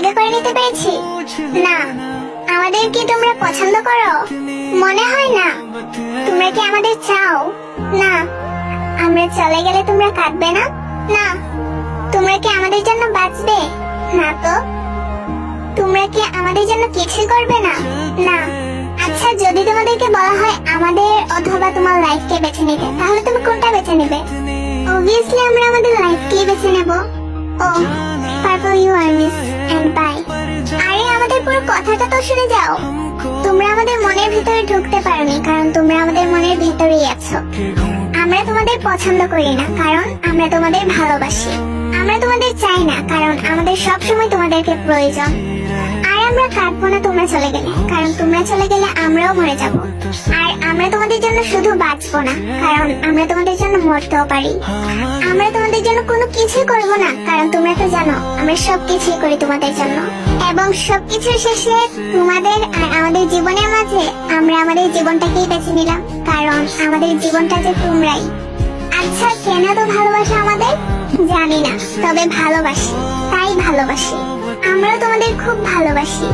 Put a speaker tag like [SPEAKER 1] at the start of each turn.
[SPEAKER 1] জায়গা করে নিতে পেরেছি? না। আমাদের কি তোমরা পছন্দ করো? মনে হয় না। তোমরা কি আমাদের চাও? না। আমরা চলে গেলে তোমরা কাঁদবে না? না। তোমরা কি আমাদের জন্য বাঁচবে? না তো। তোমরা কি আমাদের জন্য কিছু করবে না? না। আচ্ছা, যদি তোমাদেরকে বলা হয় আমাদের অথবা তোমার লাইফকে বেছে নিতে, তাহলে তুমি কোনটা বেছে নেবে? অবভিয়াসলি আমরা আমাদের লাইফকেই বেছে নেব। ও purple, you are miss and bye. আরে আমাদের পুরো কথাটা তো শুনে যাও। তোমরা আমাদের মনের ভিতরে ঢুকতে পারোনি, কারণ তোমরা আমাদের মনের ভিতরেই আছো। আমরা তোমাদের পছন্দ করি না, কারণ আমরা তোমাদের ভালোবাসি। আমরা তোমাদের চাই না, কারণ আমাদের সবসময় তোমাদেরকে প্রয়োজন। আর আমরা কাঁদবো না তোমরা চলে গেলে, কারণ তোমরা চলে গেলে আমরাও মরে যাব। আর আমরা তোমাদের জন্য শুধু বাঁচবো না, কারণ আমরা তোমাদের জন্য মরতেও পারি। আমরা তোমাদের জন্য কোনো কিছুই করবো না, কারণ তোমরা তো জানো আমরা সবকিছুই করি তোমাদের জন্য। এবং সবকিছুর শেষে তোমাদের আর আমাদের জীবনের মাঝে আমরা আমাদের জীবনটাকেই বেছে নিলাম, কারণ আমাদের জীবনটা যে তোমরাই। আচ্ছা, কেন তো ভালোবাসা আমাদের জানি না, তবে ভালোবাসি, তাই ভালোবাসি। আমরাও তোমাদের খুব ভালোবাসি।